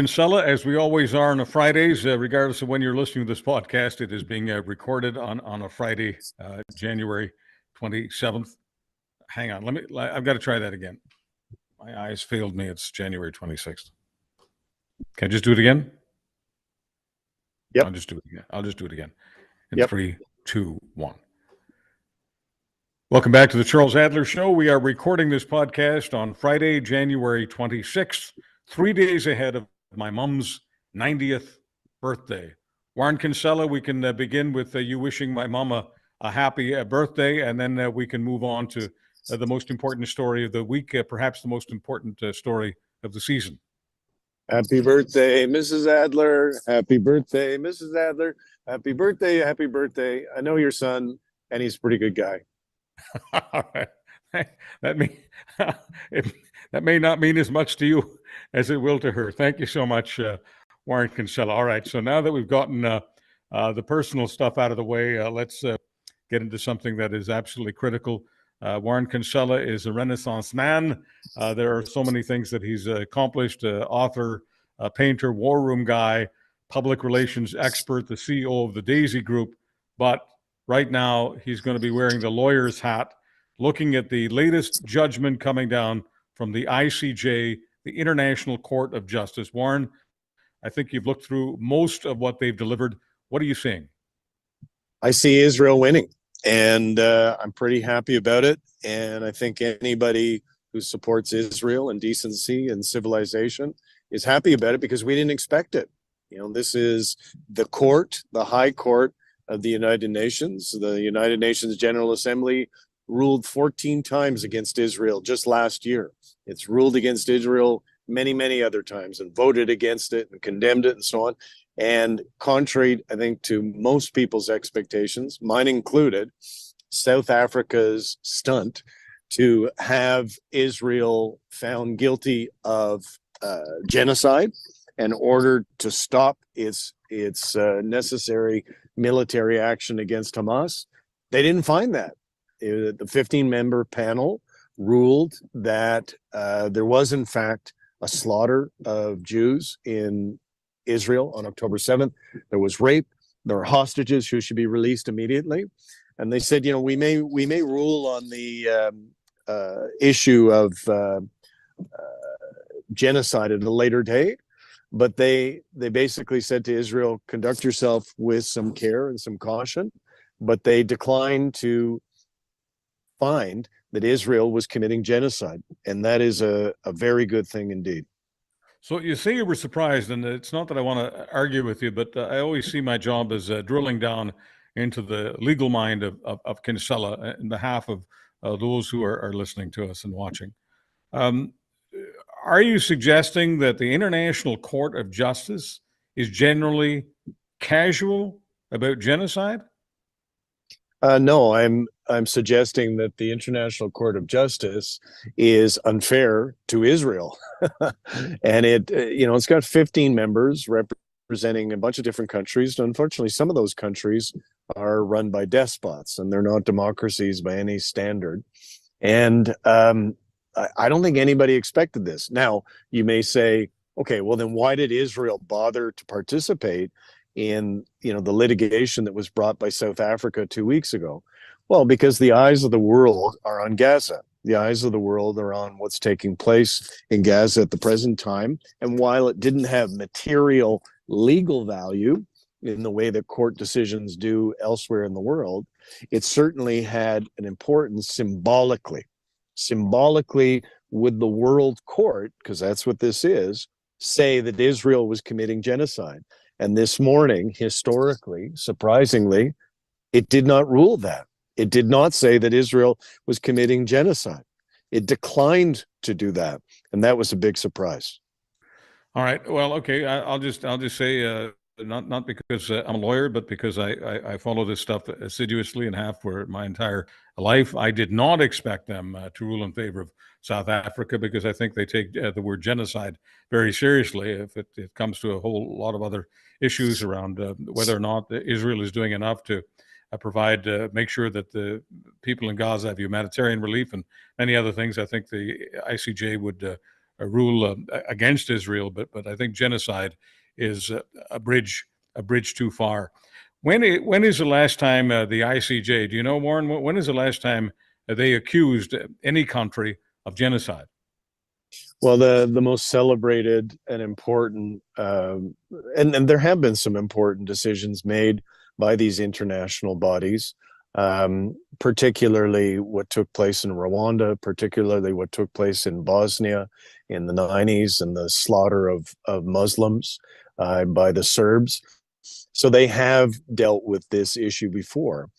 Kinsella, as we always are on a Fridays, regardless of when you're listening to this podcast, it is being recorded on a Friday, January 27th. Hang on, I've got to try that again. My eyes failed me. It's January 26th. Can I just do it again? Yep. I'll just do it again. In Yep. 3, 2, 1. Welcome back to the Charles Adler Show. We are recording this podcast on Friday, January 26th, 3 days ahead of my mom's 90th birthday. Warren Kinsella, we can begin with you wishing my mom a happy birthday, and then we can move on to the most important story of the week, perhaps the most important story of the season. Happy birthday, Mrs. Adler. Happy birthday, Mrs. Adler. Happy birthday, happy birthday. I know your son, and he's a pretty good guy. All right. That may not mean as much to you as it will to her. Thank you so much, Warren Kinsella. All right, so now that we've gotten the personal stuff out of the way, let's get into something that is absolutely critical. Warren Kinsella is a Renaissance man. There are so many things that he's accomplished: author, painter, war room guy, public relations expert, the CEO of the Daisy Group. But right now, he's going to be wearing the lawyer's hat, looking at the latest judgment coming down from the ICJ, the International Court of Justice. Warren, I think you've looked through most of what they've delivered. What are you seeing? I see Israel winning, and I'm pretty happy about it. And I think anybody who supports Israel and decency and civilization is happy about it, because we didn't expect it. You know, this is the court, the high court of the United Nations. The United Nations General Assembly ruled 14 times against Israel just last year. It's ruled against Israel many, many other times and voted against it and condemned it and so on. And contrary, I think, to most people's expectations, mine included, South Africa's stunt to have Israel found guilty of genocide and ordered to stop its necessary military action against Hamas. They didn't find that. The 15-member panel ruled that there was, in fact, a slaughter of Jews in Israel on October 7th. There was rape. There are hostages who should be released immediately. And they said, you know, we may rule on the issue of genocide at a later date. But they basically said to Israel, conduct yourself with some care and some caution. But they declined to find that Israel was committing genocide. And that is a very good thing indeed. So you say you were surprised, and it's not that I want to argue with you, but I always see my job as drilling down into the legal mind of Kinsella in behalf of those who are listening to us and watching. Are you suggesting that the International Court of Justice is generally casual about genocide? No, I'm suggesting that the International Court of Justice is unfair to Israel. And it's got 15 members representing a bunch of different countries. Unfortunately, some of those countries are run by despots, and they're not democracies by any standard. And I don't think anybody expected this. Now, you may say, okay, well, then why did Israel bother to participate in, the litigation that was brought by South Africa 2 weeks ago? Well, because the eyes of the world are on Gaza. The eyes of the world are on what's taking place in Gaza at the present time. And while it didn't have material legal value in the way that court decisions do elsewhere in the world, it certainly had an importance symbolically. Symbolically, would the world court, because that's what this is, say that Israel was committing genocide? And this morning, historically, surprisingly, it did not rule that. It did not say that Israel was committing genocide. It declined to do that, and that was a big surprise. All right. Well, okay. I'll just say not because I'm a lawyer, but because I follow this stuff assiduously and have for my entire life. I did not expect them to rule in favor of South Africa, because I think they take the word genocide very seriously if it comes to a whole lot of other issues around whether or not Israel is doing enough to make sure that the people in Gaza have humanitarian relief and many other things. I think the ICJ would rule against Israel, but I think genocide is a bridge too far. When is the last time the ICJ? Do you know, Warren? When is the last time they accused any country of genocide? Well, the most celebrated and important, and there have been some important decisions made by these international bodies, particularly what took place in Rwanda, particularly what took place in Bosnia in the 90s, and the slaughter of Muslims by the Serbs. So they have dealt with this issue before,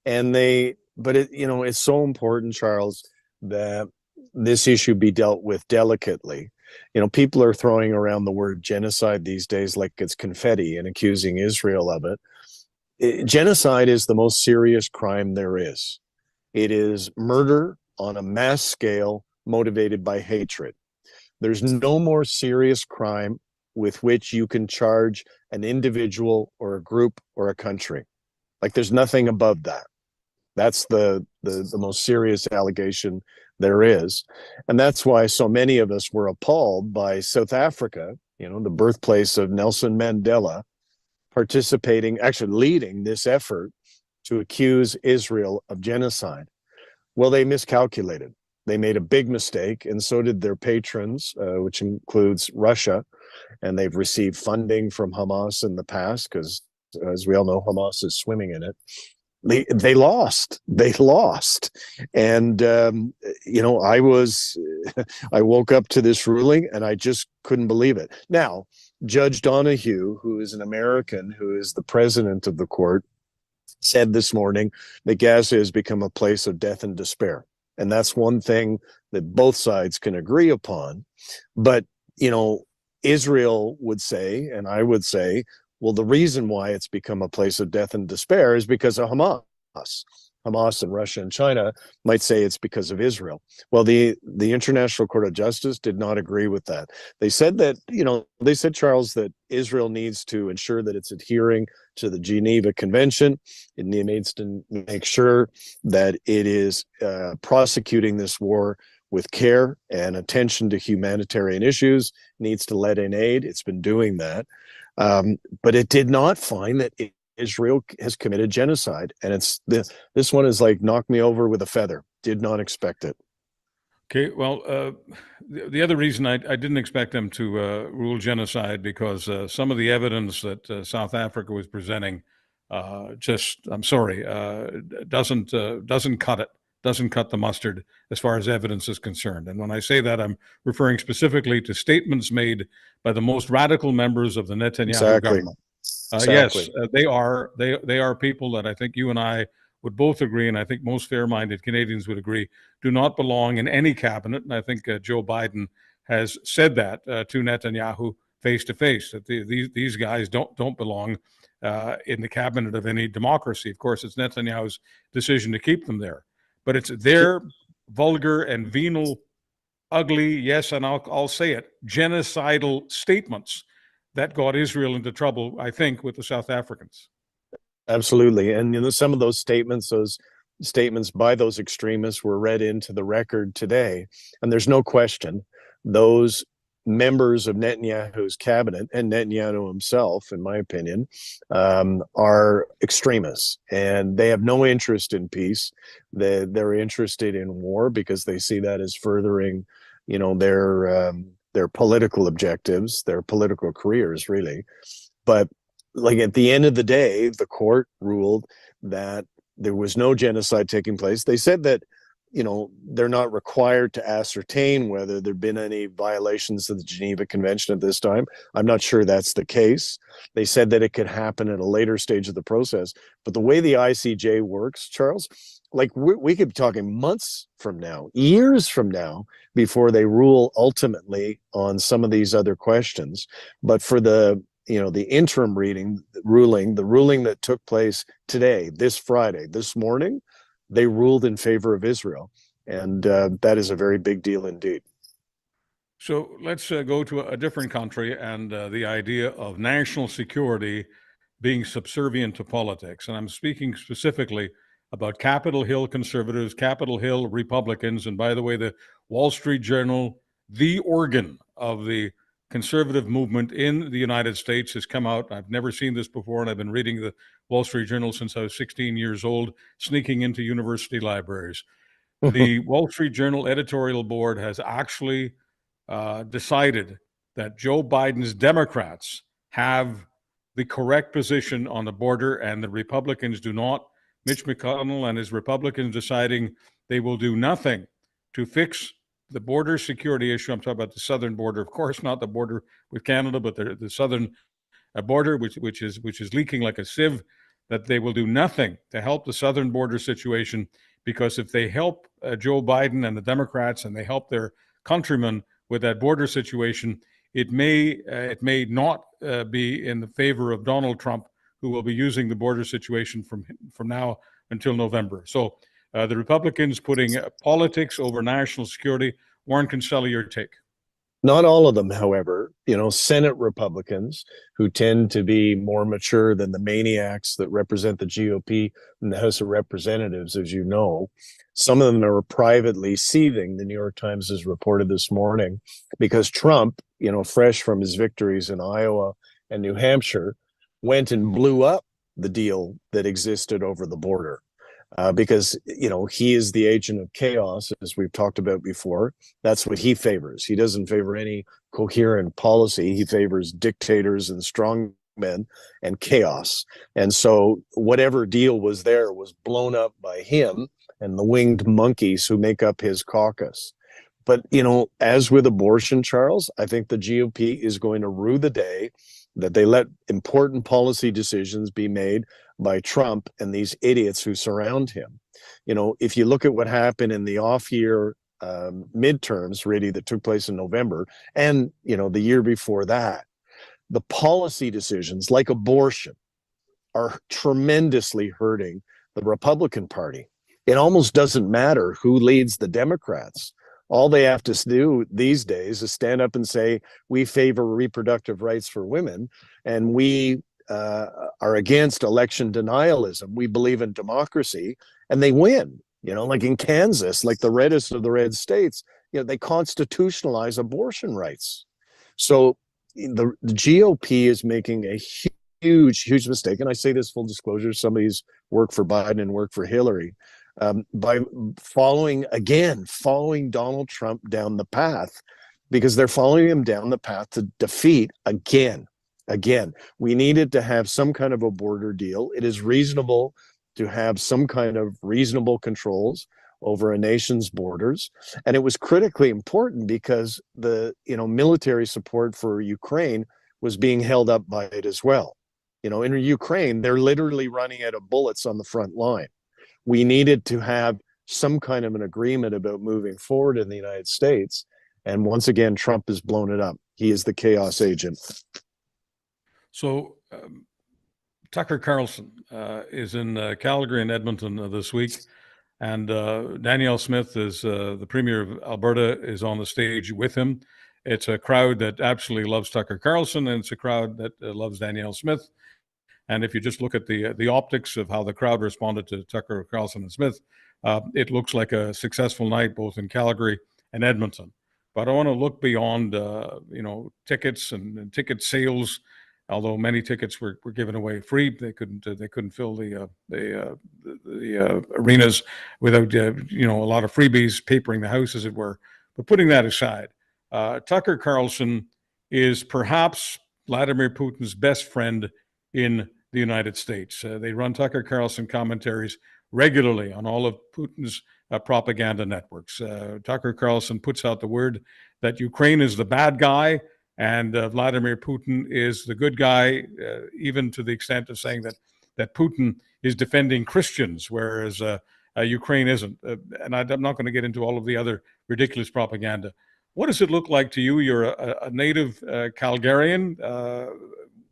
but it's so important, Charles, that this issue be dealt with delicately. People are throwing around the word genocide these days like it's confetti and accusing Israel of it. Genocide is the most serious crime there is. It is murder on a mass scale motivated by hatred. There's no more serious crime with which you can charge an individual or a group or a country. Like, there's nothing above that. That's the most serious allegation there is. And that's why so many of us were appalled by South Africa, the birthplace of Nelson Mandela, participating, actually leading this effort to accuse Israel of genocide. Well, they miscalculated. They made a big mistake, and so did their patrons, which includes Russia. And they've received funding from Hamas in the past because, as we all know, Hamas is swimming in it. They lost. And, I woke up to this ruling and I just couldn't believe it. Now, Judge Donahue, who is an American, who is the president of the court, said this morning that Gaza has become a place of death and despair. And that's one thing that both sides can agree upon. But, Israel would say, and I would say, well, the reason why it's become a place of death and despair is because of Hamas. Hamas and Russia and China might say it's because of Israel. Well, the International Court of Justice did not agree with that. They said that, Charles, that Israel needs to ensure that it's adhering to the Geneva Convention. It needs to make sure that it is prosecuting this war with care and attention to humanitarian issues, needs to let in aid. It's been doing that. But it did not find that Israel has committed genocide. And this one is like, knock me over with a feather. Did not expect it. Okay, well, the other reason I didn't expect them to rule genocide, because some of the evidence that South Africa was presenting doesn't cut it. Doesn't cut the mustard as far as evidence is concerned. And when I say that, I'm referring specifically to statements made by the most radical members of the Netanyahu government. Yes, they are people that I think you and I would both agree, and I think most fair-minded Canadians would agree, do not belong in any cabinet. And I think Joe Biden has said that to Netanyahu face to face, that these guys don't belong in the cabinet of any democracy. Of course, it's Netanyahu's decision to keep them there. But it's their vulgar and venal, ugly, yes, and I'll say it, genocidal statements that got Israel into trouble, I think, with the South Africans. Absolutely. And some of those statements by those extremists were read into the record today. And there's no question those members of Netanyahu's cabinet and Netanyahu himself, in my opinion, are extremists, and they have no interest in peace. They're interested in war because they see that as furthering, their political objectives, their political careers, really. But like, at the end of the day, the court ruled that there was no genocide taking place. They said that they're not required to ascertain whether there've been any violations of the Geneva Convention at this time. I'm not sure that's the case. They said that it could happen at a later stage of the process. But the way the ICJ works, Charles, like, we could be talking months from now, years from now, before they rule ultimately on some of these other questions. But for the interim ruling, the ruling that took place today, this Friday, this morning, they ruled in favor of Israel. And that is a very big deal indeed. So let's go to a different country and the idea of national security being subservient to politics. And I'm speaking specifically about Capitol Hill conservatives, Capitol Hill Republicans. And by the way, the Wall Street Journal the organ of the conservative movement in the United States, has come out. I've never seen this before, and I've been reading the Wall Street Journal since I was 16 years old, sneaking into university libraries. The Wall Street Journal editorial board has actually decided that Joe Biden's Democrats have the correct position on the border, and the Republicans do not. Mitch McConnell and his Republicans deciding they will do nothing to fix the border security issue. I'm talking about the southern border, of course, not the border with Canada, but the southern border, which is leaking like a sieve. That they will do nothing to help the southern border situation, because if they help Joe Biden and the Democrats, and they help their countrymen with that border situation, it may not be in the favor of Donald Trump, who will be using the border situation from now until November. So the Republicans putting politics over national security. Warren Kinsella, your take. Not all of them, however. Senate Republicans, who tend to be more mature than the maniacs that represent the GOP in the House of Representatives, as you know. Some of them are privately seething, the New York Times has reported this morning, because Trump, fresh from his victories in Iowa and New Hampshire, went and blew up the deal that existed over the border. Because he is the agent of chaos, as we've talked about before. That's what he favors. He doesn't favor any coherent policy. He favors dictators and strongmen and chaos. And so whatever deal was there was blown up by him and the winged monkeys who make up his caucus. But as with abortion, Charles, I think the GOP is going to rue the day that they let important policy decisions be made by Trump and these idiots who surround him. If you look at what happened in the off-year midterms, really, that took place in November, and the year before that, the policy decisions like abortion are tremendously hurting the Republican Party. It almost doesn't matter who leads the Democrats. All they have to do these days is stand up and say, we favor reproductive rights for women, and we are against election denialism. We believe in democracy, and they win. Like in Kansas, like the reddest of the red states, they constitutionalize abortion rights. So the GOP is making a huge mistake. And I say this full disclosure, somebody's worked for Biden and worked for Hillary, by following Donald Trump down the path, because they're following him down the path to defeat again. We needed to have some kind of a border deal. It is reasonable to have some kind of reasonable controls over a nation's borders. And it was critically important because the military support for Ukraine was being held up by it as well. In Ukraine, they're literally running out of bullets on the front line. We needed to have some kind of an agreement about moving forward in the United States. And once again, Trump has blown it up. He is the chaos agent. So Tucker Carlson is in Calgary and Edmonton this week. And Danielle Smith, is the Premier of Alberta, is on the stage with him. It's a crowd that absolutely loves Tucker Carlson, and it's a crowd that loves Danielle Smith. And if you just look at the optics of how the crowd responded to Tucker Carlson and Smith, it looks like a successful night both in Calgary and Edmonton. But I want to look beyond tickets and ticket sales. Although many tickets were given away free, they couldn't fill the arenas without a lot of freebies papering the house, as it were. But putting that aside, Tucker Carlson is perhaps Vladimir Putin's best friend in the United States. They run Tucker Carlson commentaries regularly on all of Putin's propaganda networks. Tucker Carlson puts out the word that Ukraine is the bad guy and Vladimir Putin is the good guy, even to the extent of saying that Putin is defending Christians, whereas Ukraine isn't. And I'm not going to get into all of the other ridiculous propaganda. What does it look like to you? You're a native Calgarian.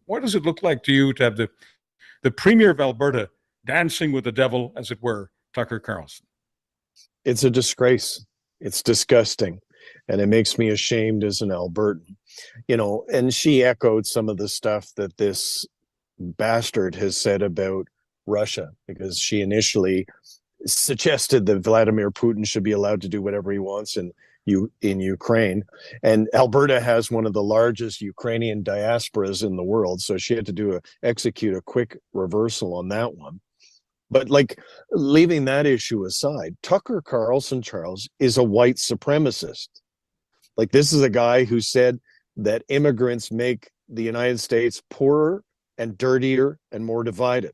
What does it look like to you to have the Premier of Alberta dancing with the devil, as it were, Tucker Carlson? It's a disgrace. It's disgusting. And it makes me ashamed as an Albertan. And she echoed some of the stuff that this bastard has said about Russia, because she initially suggested that Vladimir Putin should be allowed to do whatever he wants in Ukraine. And Alberta has one of the largest Ukrainian diasporas in the world, so she had to execute a quick reversal on that one. But like, leaving that issue aside, Tucker Carlson, Charles, is a white supremacist. Like, this is a guy who said that immigrants make the United States poorer and dirtier and more divided.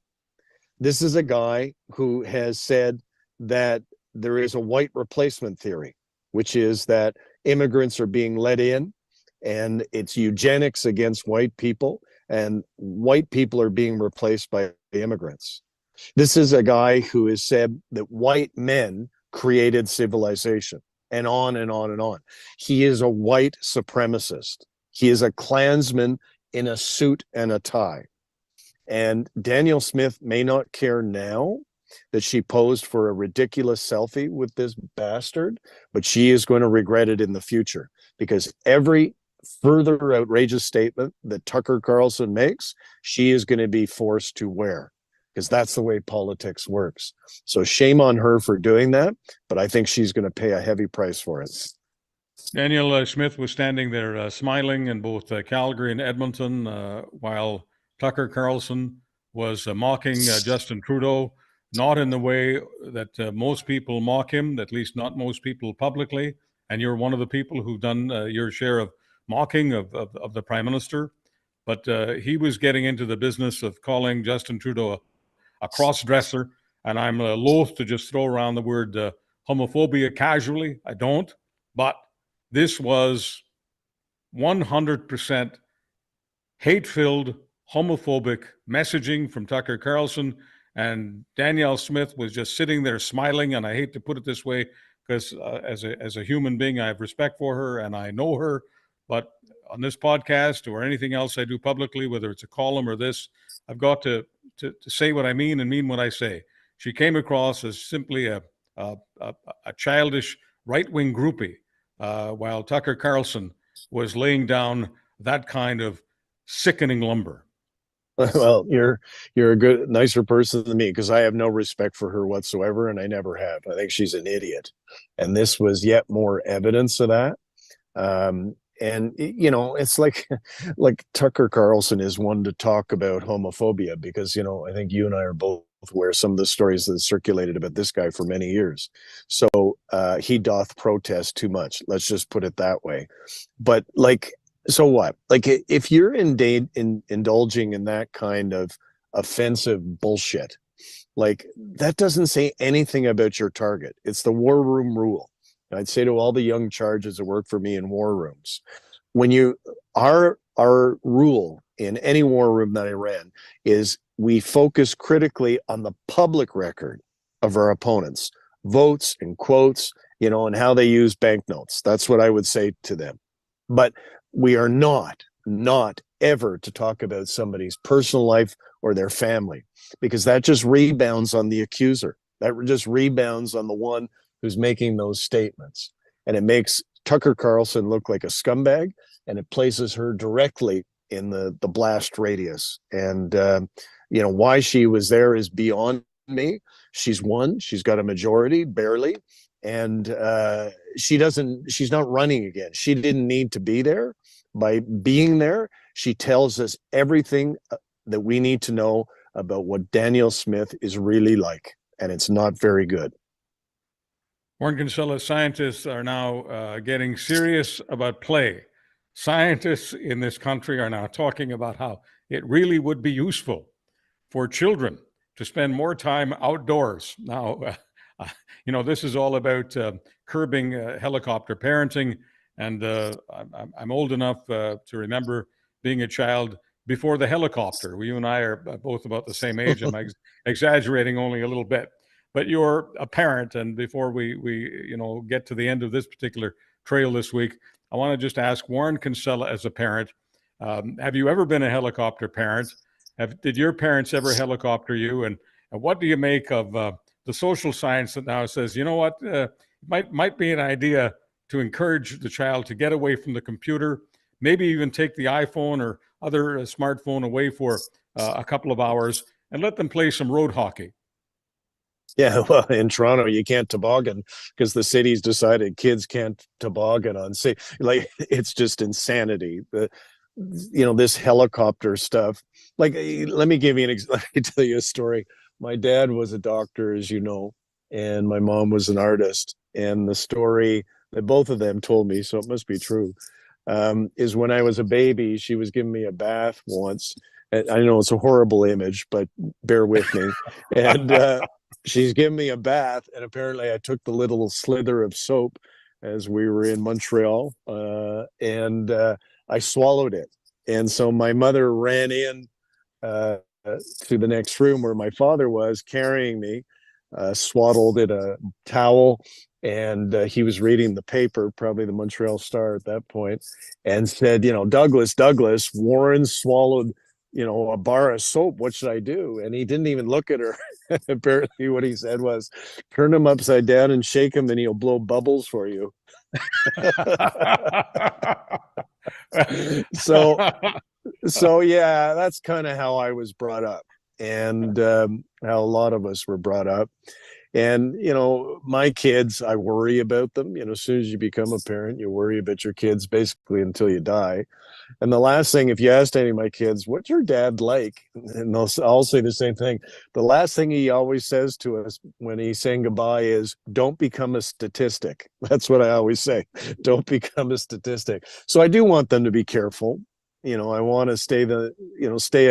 This is a guy who has said that there is a white replacement theory, which is that immigrants are being let in and it's eugenics against white people, and white people are being replaced by immigrants. This is a guy who has said that white men created civilization, and on and on and on. He is a white supremacist. He is a Klansman in a suit and a tie. And Danielle Smith may not care now that she posed for a ridiculous selfie with this bastard, but she is going to regret it in the future, because every further outrageous statement that Tucker Carlson makes, she is going to be forced to wear, because that's the way politics works. So shame on her for doing that, but I think she's going to pay a heavy price for it. Danielle Smith was standing there smiling in both Calgary and Edmonton while Tucker Carlson was mocking Justin Trudeau, not in the way that most people mock him, at least not most people publicly. And you're one of the people who've done your share of mocking of the Prime Minister. But he was getting into the business of calling Justin Trudeau a cross-dresser. And I'm loath to just throw around the word homophobia casually. I don't. But this was 100% hate-filled, homophobic messaging from Tucker Carlson, and Danielle Smith was just sitting there smiling. And I hate to put it this way, because as a human being, I have respect for her and I know her. But on this podcast or anything else I do publicly, whether it's a column or this, I've got to say what I mean and mean what I say. She came across as simply a childish right-wing groupie, while Tucker Carlson was laying down that kind of sickening lumber. Well, you're a nicer person than me, because I have no respect for her whatsoever, and I never have. I think she's an idiot, and this was yet more evidence of that. And you know, it's like Tucker Carlson is one to talk about homophobia, because I think you and I are both aware of some of the stories that circulated about this guy for many years. So he doth protest too much. Let's just put it that way. But so what? If you're indulging in that kind of offensive bullshit, that doesn't say anything about your target. It's the war room rule. And I'd say to all the young charges that work for me in war rooms, when our rule in any war room that I ran is we focus critically on the public record of our opponents, votes and quotes, and how they use banknotes. That's what I would say to them. But we are not ever to talk about somebody's personal life or their family, because that just rebounds on the accuser. That just rebounds on the one who's making those statements. And it makes Tucker Carlson look like a scumbag, and it places her directly in the blast radius. And, why she was there is beyond me. She's won. She's got a majority, barely. And she's not running again. She didn't need to be there. By being there, she tells us everything that we need to know about what Danielle Smith is really like. And it's not very good. Warren Kinsella, scientists are now getting serious about play. Scientists in this country are now talking about how it really would be useful for children to spend more time outdoors. Now, this is all about curbing helicopter parenting. And I'm old enough to remember being a child before the helicopter. You and I are both about the same age. I'm exaggerating only a little bit. But you're a parent, and before we get to the end of this particular trail this week, I want to just ask Warren Kinsella, as a parent, have you ever been a helicopter parent? Did your parents ever helicopter you? And what do you make of the social science that now says, it might be an idea to encourage the child to get away from the computer, maybe even take the iPhone or other smartphone away for a couple of hours and let them play some road hockey? Yeah, well, in Toronto, you can't toboggan because the city's decided kids can't toboggan on sea. Like, it's just insanity. This helicopter stuff. Like, let me give you let me tell you a story. My dad was a doctor, as you know, and my mom was an artist. And the story that both of them told me, so it must be true, is when I was a baby, she was giving me a bath once. And I know it's a horrible image, but bear with me. And she's giving me a bath, and apparently I took the little slither of soap as we were in Montreal, and I swallowed it. And so my mother ran in uh, to the next room where my father was carrying me, swaddled in a towel, and he was reading the paper, probably the Montreal Star at that point, and said, Douglas, Warren swallowed, a bar of soap. What should I do? And he didn't even look at her. Apparently, what he said was, turn him upside down and shake him, and he'll blow bubbles for you. so so yeah, that's kind of how I was brought up, and how a lot of us were brought up. And my kids, I worry about them. As soon as you become a parent, you worry about your kids basically until you die. And the last thing, if you asked any of my kids, what's your dad like? And I'll say the same thing. The last thing he always says to us when he's saying goodbye is, don't become a statistic. That's what I always say. Don't become a statistic. So I do want them to be careful. I want to stay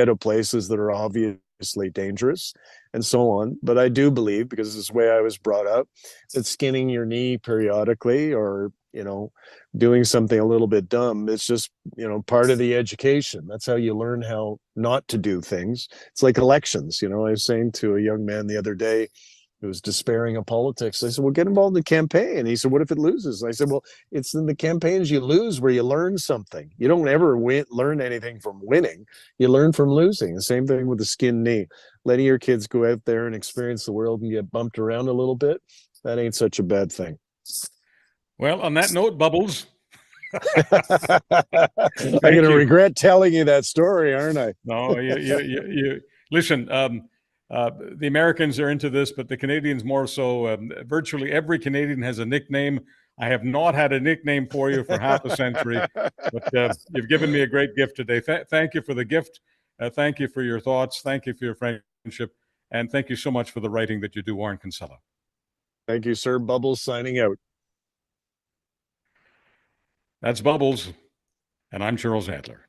out of places that are obviously dangerous and so on. But I do believe, because this is the way I was brought up, that skinning your knee periodically, or doing something a little bit dumb, it's just part of the education. That's how you learn how not to do things. It's like elections. I was saying to a young man the other day who was despairing of politics, I said, well, get involved in the campaign. And he said, what if it loses? And I said, well, it's in the campaigns you lose where you learn something. You don't ever learn anything from winning. You learn from losing. The same thing with the skinned knee. Letting your kids go out there and experience the world and get bumped around a little bit, that ain't such a bad thing. Well, on that note, Bubbles. I'm going to regret telling you that story, aren't I? No, you listen. The Americans are into this, but the Canadians more so. Virtually every Canadian has a nickname. I have not had a nickname for you for half a century, but you've given me a great gift today. Thank you for the gift. Thank you for your thoughts. Thank you for your friendship. And thank you so much for the writing that you do, Warren Kinsella. Thank you, sir. Bubbles signing out. That's Bubbles, and I'm Charles Adler.